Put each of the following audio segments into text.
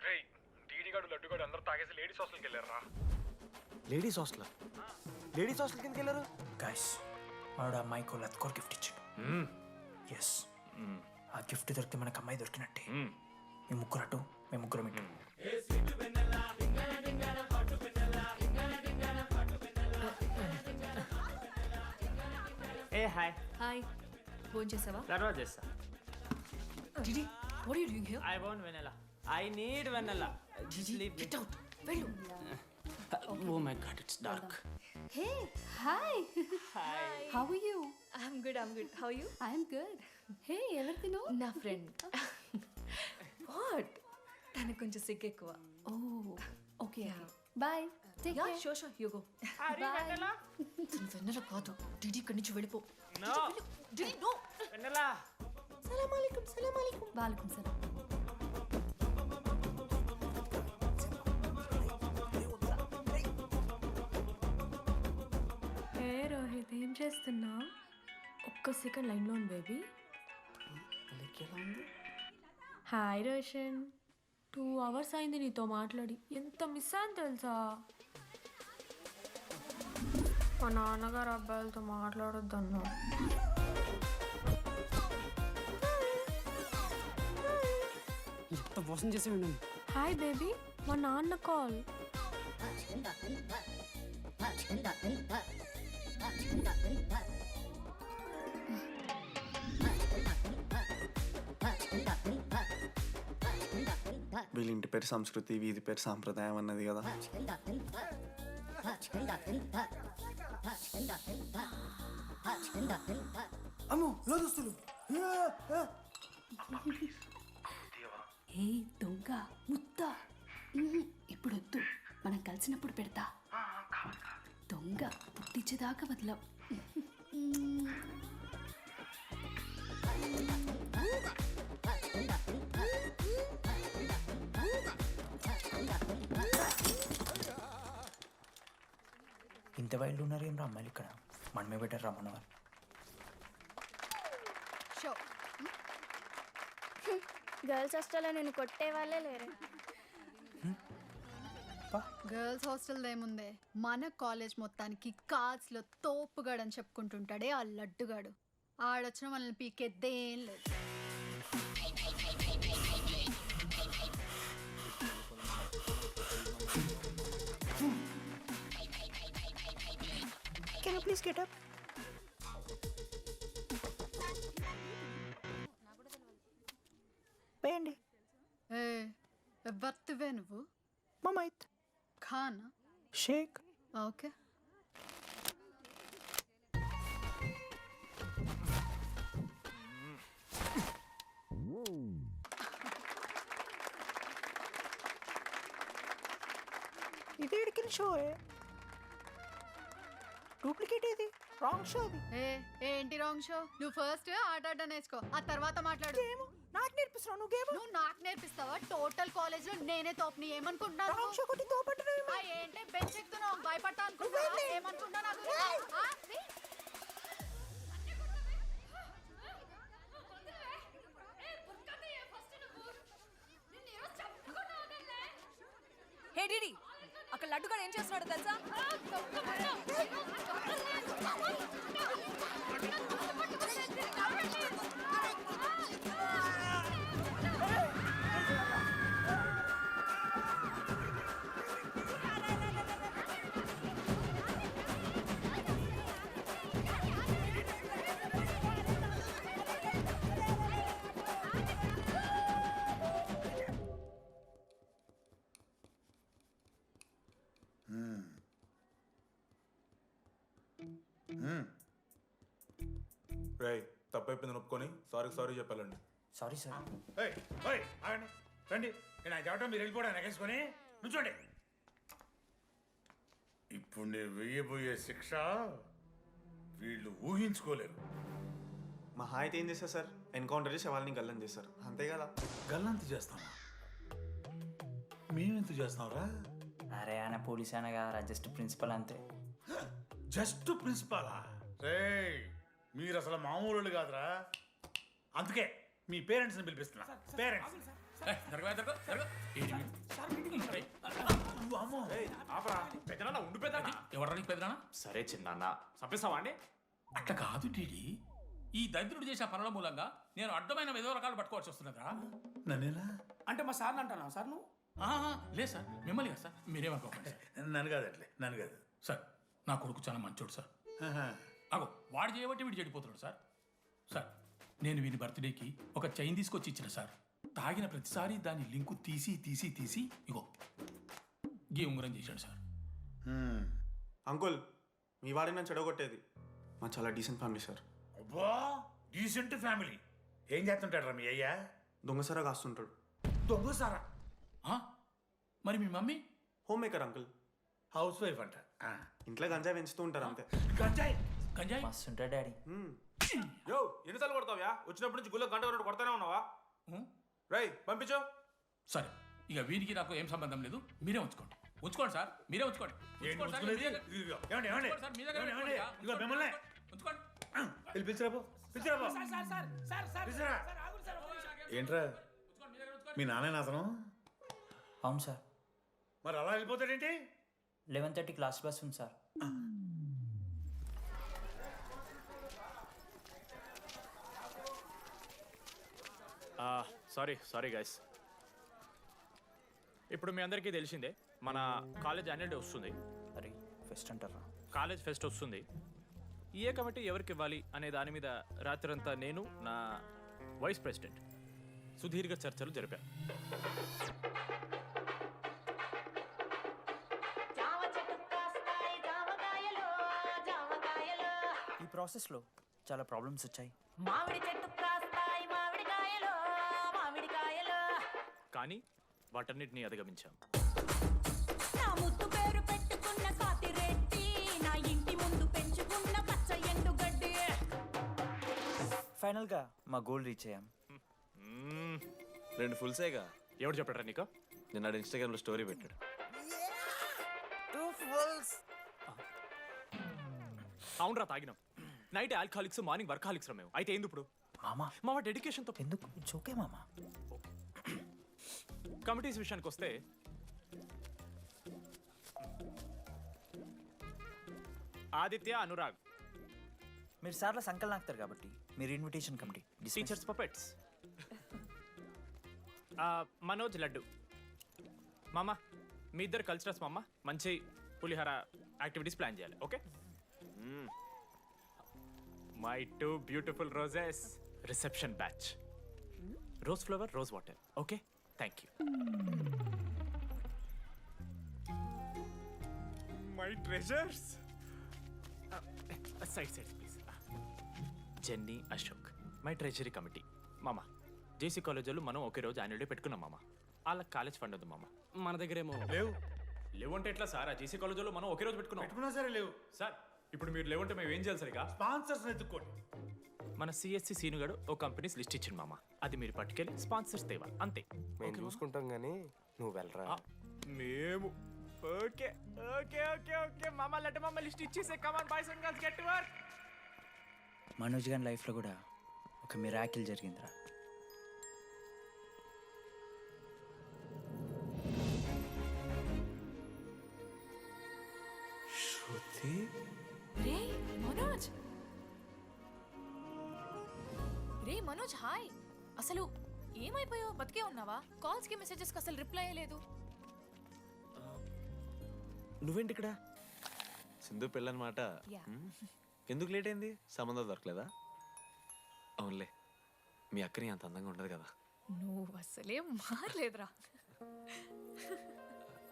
రేయ్ డీడీగాడు లడ్డుగాడు అందరూ తాగేసి లేడీస్ హాస్టల్కి వెళ్ళారా? లేడీస్ హాస్టల్ కిందకి వెళ్ళారు. గైస్ వాడు అమ్మాయికి లత్కోర్ గిఫ్ట్ ఇచ్చాడు. ఎస్, ఆ గిఫ్ట్ దొరికితే మనకు అమ్మాయి దొరికినట్టే. మీ ముగ్గురు అటు, మేము ముగ్గురం ఇటు. ఏ హాయ్. హాయ్, ఫోన్ చేసావా? తర్వాత చేస్తా. DD, what are you doing here? I want vanilla. I need vanilla. Just leave me. Get out. వెళ్ళు. Oh my god, it's dark. Hey, hi. Hi. How are you? I'm good. How are you? I'm good. Hey, ఎవరిదిను? నా friend. What? తనకు కొంచెం సిగ్గు ఎక్కువ. Oh, okay. Bye. Take yeah, care. Sure you go. Are you vanilla? తన వెన్నెల కాదు. DD ఇక్కడి నుంచి వెళ్ళిపో. No. డిడి నో. Vanilla. సలాం అలైకుం. వాలేకుం సలాం. ఏ రోహిత్, ఏం చేస్తున్నా? ఒక్క సెకండ్ లైన్లో ఉంది బేబీ. హాయ్ రోషన్, 2 hours అయింది నీతో మాట్లాడి. ఎంత మిస్ అని తెలుసా? మా నాన్నగారు అబ్బాయిలతో మాట్లాడొద్దన్నా. ఎంత మోసం చేసి విన్నాను. హాయ్ బేబీ, మా నాన్న కాల్. వీళ్ళ ఇంటి పేరు సంస్కృతి, వీధి పేరు సాంప్రదాయం అన్నది కదా. అమ్మో లోదుస్తులు. ఏ దొంగ ముత్త, ఇప్పుడు వద్దు, మనం కలిసినప్పుడు పెడతా. దొంగ పుట్టించేదాకా వదలం. ఇంత వైల్డ్ ఉన్నారు ఏం రా అమ్మాయిలు ఇక్కడ. మనమే బెటర్ రా మనవారు. గర్ల్స్ హాస్టల్లో నేను కొట్టే వాళ్ళే లేరు. గర్ల్స్ హాస్టల్ ఏముందే, మన కాలేజ్ మొత్తానికి కార్డ్స్లో తోపుగాడని చెప్పుకుంటుంటాడే ఆ లడ్డుగాడు. ఆడొచ్చిన మనల్ని పీకెద్దేం లేదు. Can you please get up? వేయండి. ఏ ఎవరివే నువ్వు? మమైత్ ఖానా? షేక్. ఓకే. ఇది ఎడికిన షో, డూప్లికేట్ ఇది, రాంగ్ షో అది. ఏంటి రాంగ్ షో? నువ్వు ఫస్ట్ ఆట ఆట నేర్చుకో, ఆ తర్వాత మాట్లాడు. నాకు నేర్పిస్తున్నావు నువ్వు గేమ్. నువ్వు నాకు నేర్పిస్తావా? టోటల్ కాలేజ్ లో నేనే తోపుని ఏమనుకుంటున్నాను? రాంగ్ షో కొట్టి తోపట్టున్నావు. ఏంటి బెంచ్ ఎక్కుతున్నావు? భయపడతా అనుకుంటున్నా? ఏమనుకుంటా నాకు? హే డిడి, అక్కడ లడ్డుగాడు ఏం చేస్తున్నాడో తెలుసా? రేయ్ తప్పైపోయింది ఒప్పుకొని సారీ చెప్పాలండి. Sorry sir. ఆగండి, రండి. నేను ఆ చెప్పడం మీరు వెళ్ళిపోవడానికి ఎగేసుకొని నుంచోండి. ఇప్పుడు నేను వెయ్యబోయే శిక్ష వీళ్ళు ఊహించుకోలేరు. మహా అయితే ఏం చేస్తారు సార్? ఎన్కౌంటర్ చేసి వాళ్ళని గల్లం చేస్తారు, అంతే కదా. గల్లంత చేస్తావా? మేమెంత చేస్తావురా? అరే ఆయన పోలీస్ అయినా కదా, జస్ట్ ప్రిన్సిపల్ అంతే. జస్ట్ ప్రిన్సిపాలా? రేయ్ మీరు అసలు మామూలు కాదురా. అందుకే మీ పేరెంట్స్ని పిలిపిస్తున్నా. పేరెంట్స్ ఎవరికి పెద్దనా? సరే చిన్న చంపేస్తావా అండి? అట్లా కాదు డీడీ. ఈ దరిద్రుడు చేసిన పనుల మూలంగా నేను అడ్డమైన ఏదో రకాలు పట్టుకోవాల్సి వస్తున్నదా? నన్నేనా? అంటే మా సార్ని అంటానా సార్ నువ్వు? లేదు సార్, మిమ్మల్ని కదా సార్. మీరేమనుకోకండి సార్. నన్ను కాదు అట్లే, నన్ను కాదు. సార్ నా కొడుకు చాలా మంచోడు సార్. అగో వాడు చేయబట్టి వీడు చెడిపోతున్నాడు సార్. సార్ నేను వీని బర్త్డేకి ఒక చైన్ తీసుకొచ్చి ఇచ్చిన సార్. తాగిన ప్రతిసారి దాని లింకు తీసి తీసి తీసి ఇగో గీ ఉంగరం చేశాడు సార్. అంకుల్ మీ వాడిని నన్ను చెడగొట్టేది. మా చాలా డీసెంట్ ఫ్యామిలీ సార్. అబ్బా, డీసెంట్ ఫ్యామిలీ. ఏం చేస్తుంటాడు రా మీ అయ్యా? దొంగసరా కాస్తుంటాడు. దొంగసారా? మరి మీ mummy? Homemaker uncle. Housewife అంట. ఇంట్లో గంజాయి పెంచుతూ ఉంటారు అంతే. గంజాయి గంజాయి మస్తు ఉంటాడు డాడీ. యో ఎన్నిసార్లు కొడతావ్యా? వచ్చినప్పటి నుంచి గుళ్ళ గంట కొట్టు కొడతానే ఉన్నావా? రై పంపించు. సరే ఇక వీరికి నాకు ఏం సంబంధం లేదు. మీరే ఉంచుకోండి. ఉంచుకోండి సార్, మీరే ఉంచుకోండి. ఉంచుకోండి సార్, మీ దగ్గర- ఉంచుకోండి సార్, మీ దగ్గర పెట్టుకోండి. మిమ్మల్ని ఉంచుకోండి. పిలిచిరాబో, పిలిచిరాబో. పిలిచిరా. ఏంట్రా మీ నాన్న అతను? అవును సార్. మరి అలా వెళ్ళిపోతాడేంటి? 11:30 క్లాస్ బస్ ఉంది సార్. Sorry guys. ఇప్పుడు మీ అందరికీ తెలిసిందే మన కాలేజ్ యాన్యువల్ డే వస్తుంది. అరే ఫెస్ట్ అంటారా? కాలేజ్ ఫెస్ట్ వస్తుంది. ఏ కమిటీ ఎవరికి ఇవ్వాలి అనే దాని మీద రాత్రంతా నేను నా వైస్ ప్రెసిడెంట్ సుదీర్ఘ చర్చలు జరిపాను. ఈ ప్రాసెస్లో చాలా ప్రాబ్లమ్స్ వచ్చాయి. కానీ వాటన్నిటిని అధిగమించాం. ఫైనల్గా మా గోల్ రీచ్ అయ్యాం. 2 ఫుల్సేగా. ఎవరు చెప్పారా నీకు? నిన్న ఇన్స్టాగ్రామ్ లో స్టోరీ పెట్టాడు. అవునరా తాగినాం. నైట్ ఆల్కహాలిక్స్, మార్నింగ్ వర్కాలిక్స్ రా మేము. అయితే ఏంది ఇప్పుడు? మా డెడికేషన్తో ఎందుకు జోకే మామా. కమిటీస్ విషయానికి వస్తే ఆదిత్య, అనురాగ్ మీరు సార్ల సంకలనం ఆగుతారు కాబట్టి మీరు invitation committee. Teachers puppets. Manoj, laddu. మామ మీ ఇద్దరు కల్చరల్స్ మామ. మంచి పులిహార యాక్టివిటీస్ ప్లాన్ చేయాలి. Okay? My 2 beautiful roses. Reception batch. Rose flower, rose water. Okay, thank you. My treasures. Side please. Jenny, Ashok my treasury committee. మామ జేసీ కాలేజీలో మనం ఒకే రోజు యాన్యువల్ డే పెట్టుకున్నాం మామ. వాళ్ళకి కాలేజ్ ఫండ్ ఉంది మామ. మన దగ్గర ఏమో లేవు అంటే ఎట్లా సార్? ఆ జేసీ కాలేజీలో మనం ఒకే రోజు పెట్టుకున్నా సరే లేవు సార్. ఇప్పుడు మీరు లేవంటే మేము ఏం చేయాలి సరిగా? స్పాన్సర్స్ ఎత్తుక్కోండి. మన సిఎస్సి సీనుగాడు ఓ కంపెనీస్ లిస్ట్ ఇచ్చింది మామ. అది మీరు పట్టుకెళ్ళి స్పాన్సర్స్ తేవాలి అంతే. మేము చూసుకుంటాం గానీ నువ్వు వెళ్ళరా. మేము ఓకే ఓకే ఓకే ఓకే మామ. లెట్ మామ లిస్ట్ ఇచ్చేసే. Come on boys and girls, get to work. Manoj గారి లైఫ్లో కూడా ఒక మిరాకిల్ జరిగిందిరా. శృతి రే మనోజ్. రే మనోజ్, హాయ్. అసలు ఏమైపోయావు? బతికే ఉన్నావా? కాల్స్ కి మెసేజెస్ కి అసలు రిప్లై అయ్యలేదు. నువ్వేంటి ఇక్కడ? సింధు పెళ్ళనమాట. ఎందుకు లేట్ అయింది? సంబంధం దొరకలేదా? అవునులే, మీ అక్కని అంత అందంగా ఉండదు కదా. నువ్వు అసలే మారలేదురా.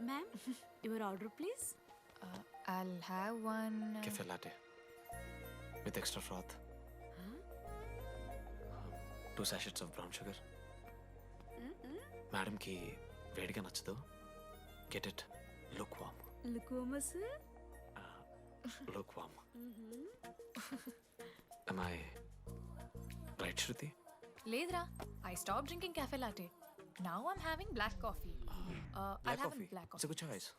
Ma'am your order please. I'll have one. Cafe latte with extra froth. 2 sachets of brown sugar. Madam కి వేడిగా నచ్చదు. Get it lukewarm. లుకోమస్. Lukewarm. Am I right, Shruti? లేదురా, I stopped drinking cafe latte. Now I'm having black coffee. I'll have a black It's a coffee. good choice.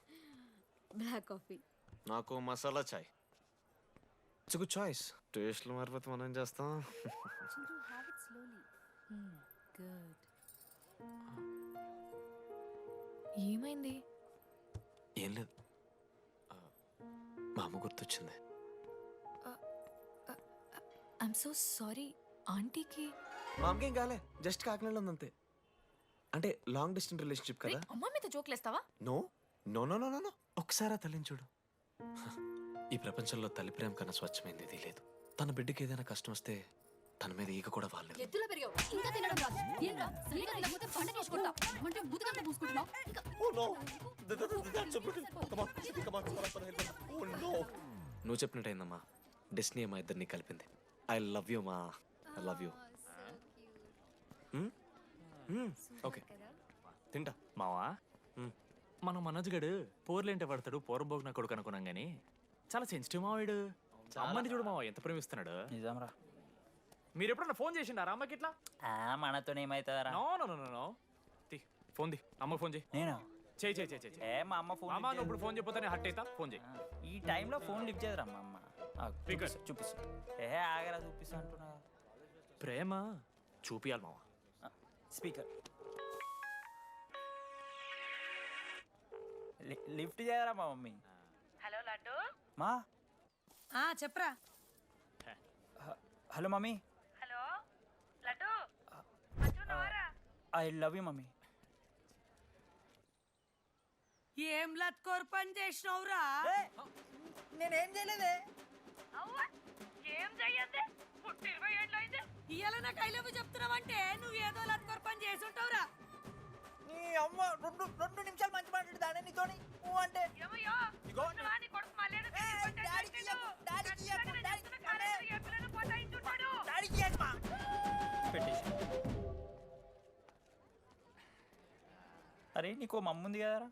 Black coffee. నాకు మసాలా చాయ్. It's a good choice. టేస్ట్లు మారిపోతే మనం ఏం చేస్తాం? Have it slowly. Good. ఏమైంది? ఏం లేదు, మా అమ్మ గుర్తొచ్చింది. I'm so sorry. ఆంటీకి మా అమ్మకి ఏం కాలే, జస్ట్ కాకినాడలో ఉంది అంతే. అంటే లాంగ్ డిస్టెన్స్ రిలేషన్షిప్ కదా. అమ్మ మీద జోకులేస్తావా? No no no no no no ఒకసారి ఆ తల్లిని చూడు. ఈ ప్రపంచంలో తల్లి ప్రేమ కన్నా స్వచ్ఛమైంది ఇది లేదు. తన బిడ్డకి ఏదైనా కష్టం వస్తే తన మీద ఈగ కూడా వాళ్ళలేదు. ఎత్తులో పెరిగావు ఇంకా తినడం రాదు. ఏంట్రా సరిగా తినకపోతే పంట చేసుకుంటా అంటే ముదుగంట పూసుకుంటున్నావు. నువ్వు చెప్పినట్టయిందమ్మా, డెస్టినీ మా ఇద్దరిని కలిపింది. ఐ లవ్ యూ మా, ఐ లవ్ యూ. ఓకే తింటా. మావా, మన మనోజ్ గడు పోర్లేంటే పడతాడు, పోరంబోగు నా కొడుకు అనుకున్నాం కానీ చాలా సెన్సిటివ్ మావాడు. అమ్మని చూడు మావా ఎంత ప్రేమిస్తున్నాడు. నిజంరా. మీరు ఎప్పుడన్నా ఫోన్ చేసిండారా అమ్మకి ఇట్లా? మనతో ఏమైతుందరా? No no no no no phone ది, అమ్మకి ఫోన్ చేయి. నేను చేయి చేయి చేయి చేయి. ఏ మా అమ్మ ఫోన్ అమ్మ నువ్వు ఇప్పుడు ఫోన్ చెప్పితే హట్ అవుతా. ఫోన్ చేయి. ఈ టైంలో ఫోన్ లిఫ్ట్ చేయదురా మా అమ్మ. Speaker. చూపిస్తా. ఆగరా చూపిస్తా అంటున్నా. ప్రేమ చూపియాలి మావా. స్పీకర్ లిఫ్ట్ చేయరా మా మమ్మీ. హలో లడ్డు. మా చెప్పరా. Hello mummy. Hello laddu. I love you mummy. ఏం లత్కోర్ పని చేసినవురా? నేనేం చేయలేదే. ఏం చెయ్యద్దే, పుట్టి 20 ఏళ్ళు అయితే ఇయ్యాల నాకు ఐ లవ్ యూ చెప్తున్నావంటే నువ్వు ఏదో లత్కోర్ పని చేసి ఉంటావురా. నీ అమ్మ రెండు నిమిషాలు మంచి మాట్లాడుతానే నీతోని. నువ్వు అంటే ఏమయ్యో నీ కొడుకు మళ్ళీ పెట్టేసి. అరే నీకు మమ్మ ఉంది కదరా,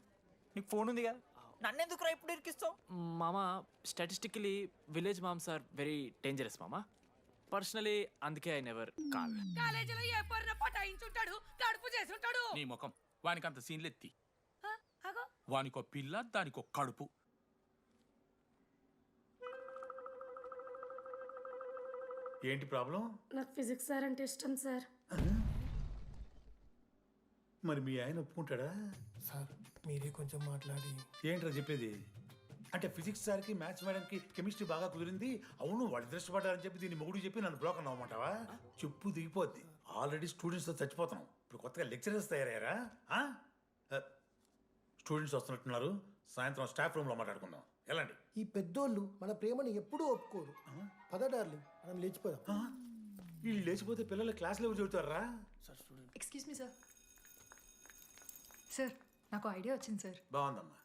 నీకు ఫోన్ ఉంది కదా, నన్నెందుకు రా ఇప్పుడు ఇరికిస్తావు? మామా statistically village moms are very dangerous మామా. పర్సనలీ అందుకే ఐ నెవర్ కాల్. కాలేజీలో ఏ పొరిన పటాయించుంటాడు, కడుపు చేసి ఉంటాడు. నీ ముఖం వానికి అంత సీన్లెత్తి. అగో వానికో పిల్ల, దానికో కడుపు. ఏంటి ప్రాబ్లం? నాకు ఫిజిక్స్ సార్ అంటే ఇష్టం సార్. మరి మీ ఆయన ఒప్పుకుంటాడా? సార్ మీరే కొంచెం మాట్లాడి. ఏంట్రా చెప్పేది? అంటే ఫిజిక్స్ సార్కి మ్యాథ్స్ మేడంకి కెమిస్ట్రీ బాగా కుదిరింది, అవును వాళ్ళు ఇష్టపడ్డారని చెప్పి దీన్ని మొగుడు చెప్పి నన్ను బ్లాక్ అన్నమాటవా? చెప్పు దిగిపోద్ది. ఆల్రెడీ స్టూడెంట్స్తో చచ్చిపోతున్నాం, ఇప్పుడు కొత్తగా లెక్చరర్స్ తయారయ్యారా? స్టూడెంట్స్ వస్తున్నట్టున్నారు, సాయంత్రం స్టాఫ్ రూమ్లో మాట్లాడుకుందాం. ఎలాంటి ఈ పెద్దోళ్ళు మన ప్రేమని ఎప్పుడూ ఒప్పుకోరు. పద డార్లింగ్ మనం లేచిపోదాం. వీళ్ళు లేచిపోతే పిల్లలు క్లాస్లో ఎవరు చెబుతారా? Excuse me sir. సార్ నాకు ఐడియా వచ్చింది సార్. బాగుందమ్మా.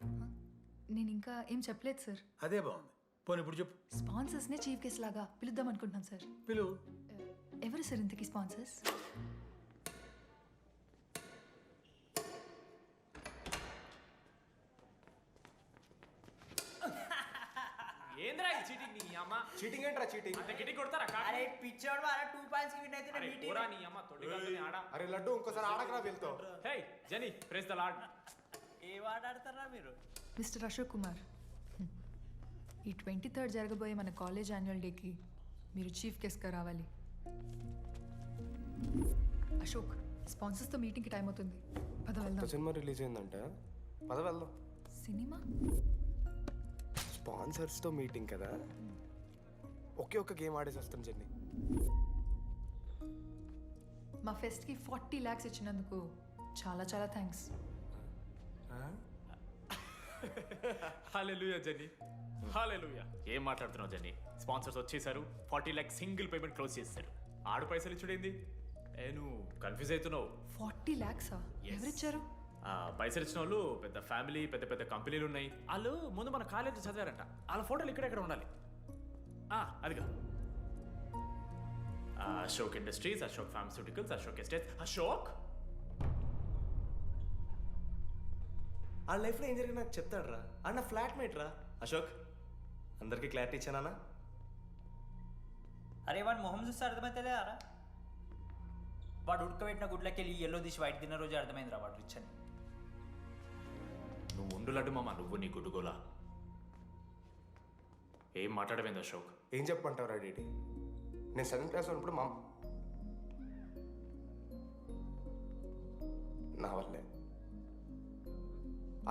నేను ఇంకా ఏం చెప్పలేదు సార్. అదే బాగుంది. పోనీ ఇప్పుడు చెప్పు. స్పాన్సర్స్నే చీఫ్ గెస్ట్ లాగా పిలుద్దాం అనుకుంటున్నాం సార్. పిలువు. ఎవరు సార్ ఇంతకీ స్పాన్సర్స్? ఏంద్రా ఈ చీటింగ్? నీ అమ్మ చీటింగ్ ఏంట్రా చీటింగ్? అంత గిటి కొడతారా? అరే పిచ్చోడు వారా 2 పాయింట్స్ విన్ అయితే అరే మీటింగ్. పోరా నీ అమ్మ తొడిగాల్ని ఆడ. అరే లడ్డు ఇంకోసారి ఆడకరా వెళ్తావు. హే జెనీ, ప్రెస్ ద లార్డ్. ఏ వాడాడతారా మీరు? మిస్టర్ అశోక్ కుమార్, ఈ 23rd జరగబోయే మన కాలేజ్ యాన్యువల్ డేకి మీరు చీఫ్ గెస్ట్గా రావాలి. అశోక్, స్పాన్సర్స్తో మీటింగ్కి టైం అవుతుంది, పద వెళ్దాం. సినిమా రిలీజ్ అయిందంట, పద వెళ్దాం. సినిమా? స్పాన్సర్స్తో మీటింగ్ కదా, ఒకే ఒక్క గేమ్ ఆడేసి వస్తాం జెన్నీ. మా ఫెస్ట్కి 40 lakhs ఇచ్చినందుకు చాలా చాలా థ్యాంక్స్. హల్లెలూయా జెన్నీ, హల్లెలూయా. ఏం మాట్లాడుతున్నావు జెన్నీ? స్పాన్సర్స్ వచ్చేసారు, 40 lakhs సింగిల్ పేమెంట్ క్లోజ్ చేస్తారు. ఆడు పైసలు ఇచ్చుడేంది? నువ్వు కన్ఫ్యూజ్ అవుతున్నావు. 40 lakhs ఎవరిచ్చారు? పైసలు ఇచ్చిన వాళ్ళు పెద్ద ఫ్యామిలీ, పెద్ద పెద్ద కంపెనీలు ఉన్నాయి. వాళ్ళు ముందు మన కాలేజ్ చదివారంట, వాళ్ళ ఫోటోలు ఇక్కడెక్కడ ఉండాలి. అదిగా Ashok industries, Ashok pharmaceuticals, Ashok estates. Ashok ఆ లైఫ్లో ఏం జరిగింది నాకు చెప్తాడు రా. అన్న ఫ్లాట్ మేట్ రా అశోక్. అందరికీ క్లారిటీ ఇచ్చానా? అరే వాడు మొహం చూస్తే అర్థమైతే అరా. వాడు ఉడకబెట్టిన గుడ్లకి వెళ్ళి ఎల్లో తీసి వైట్ తిన్న రోజు అర్థమైందిరా వాడు రిచ్ అని. నువ్వు ఉండులడ్డు మామ, నువ్వు నీ గుడ్డుగోలా. ఏం మాట్లాడమైంది అశోక్? ఏం చెప్పమంటావు రా డీటీ? నేను 7th క్లాస్ ఉన్నప్పుడు నా వల్లే.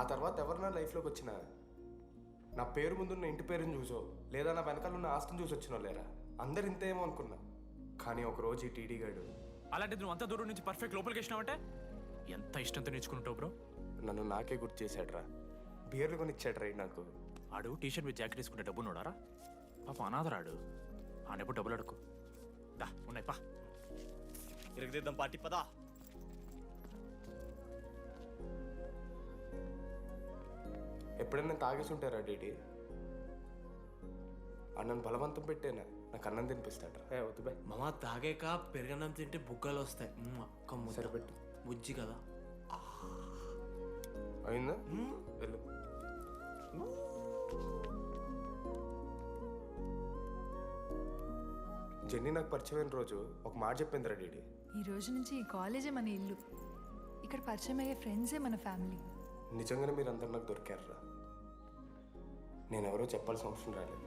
ఆ తర్వాత ఎవరు నా లైఫ్లోకి వచ్చినా నా పేరు ముందున్న ఇంటి పేరుని చూసో లేదా నా వెనకాల ఉన్న ఆస్తిని చూసి వచ్చినో లేరా, అందరు ఇంతేమో అనుకున్నా. కానీ ఒకరోజు ఈ టీడీ గాడు అలాంటిది నువ్వు అంత దూరం నుంచి పర్ఫెక్ట్ లోపలికి వేసినావంటే ఎంత ఇష్టంతో నేర్చుకుంటావు బ్రో. నన్ను నాకే గుర్తు చేశాడ్రా, బియర్లు కొనిచ్చాడ్రా నాకు. ఆడు టీషర్ట్ మీద జాకెట్ వేసుకుంటే డబ్బు నోడారా పాప అనాథరాడు. ఆనెప్పుడు డబ్బులు అడుకు దా ఉన్నాయి పా ఇరగదిద్దాం పార్టీ పదా. ఎప్పుడైనా తాగేసి ఉంటారా డీడీ? అన్నను బలవంతం పెట్టేనా నాకు అన్నం తినిపిస్తాడ్రా. వద్దు బై మామ తాగాక పెరగన్నం తింటే బుగ్గలు వస్తాయి. సరిపెట్టు. బుజ్జి కదా. అయిందా? వెళ్ళు. జెన్నీ నాకు పరిచయమైన రోజు ఒక మాట చెప్పిందిరా డీడీ. ఈ రోజు నుంచి ఈ కాలేజే మన ఇల్లు, ఇక్కడ పరిచయం అయ్యే ఫ్రెండ్సే మన ఫ్యామిలీ. నిజంగానే మీరందరూ నాకు దొరికారురా. నేనెవరో చెప్పాల్సిన అవసరం రాలేదు.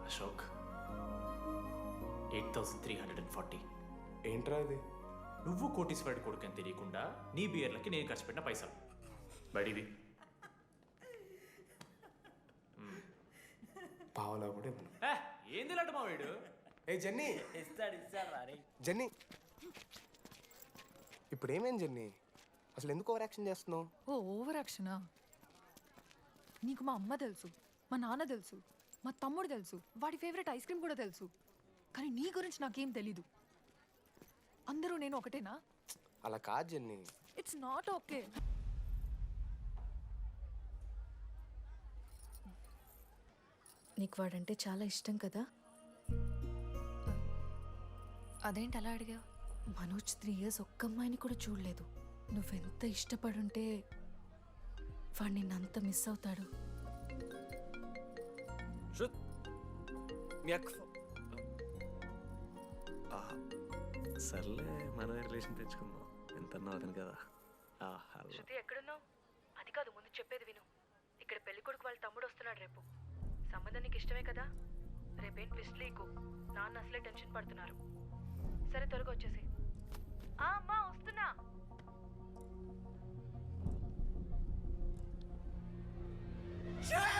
అశోక్ 8340. ఏంట్రా ఇది? నువ్వు కోటీశ్వరుడి కొడుకు అని తెలియకుండా నీ బియర్లకి నేను ఖర్చు పెట్టిన పైసలు బడివి. పావలా కూడా ఇవ్వను. ఏంది లాంటి మా వీడు? ఏ జెన్నీ, జెన్నీ ఇప్పుడు ఏమేం జెన్నీ? అసలు ఎందుకు ఓవర్ యాక్షన్ చేస్తున్నావు? ఓ ఓవర్ యాక్షనా? నీకు మా అమ్మ తెలుసు, మా నాన్న తెలుసు, మా తమ్ముడు తెలుసు, వాడి ఫేవరెట్ ఐస్ క్రీమ్ కూడా తెలుసు. కానీ నీ గురించి నాకేం తెలీదు. అందరూ నేను ఒకటేనా? అలా కాదు జెన్నీ. It's not okay. నీకు వాడంటే చాలా ఇష్టం కదా? అదేంటి అలా అడిగావు? మనోజ్ 3 years ఒక్క అమ్మాయిని కూడా చూడలేదు. నువ్వెంత ఇష్టపడుంటే వాడు నిన్నంత మిస్ అవుతాడు. సర్లే మన రిలేషన్ తెచ్చుకుందాం. ఎంత అతను కదా. శృతి ఎక్కడున్నావు? అది కాదు, ముందు చెప్పేది విను. ఇక్కడ పెళ్లి కొడుకు వాళ్ళ తమ్ముడు వస్తున్నాడు రేపు. సంబంధం నీకు ఇష్టమే కదా? రేపేం ట్విస్ట్ లీకు. నాన్న అసలే టెన్షన్ పడుతున్నారు. సరే త్వరగా వచ్చేసి. అమ్మా వస్తున్నా.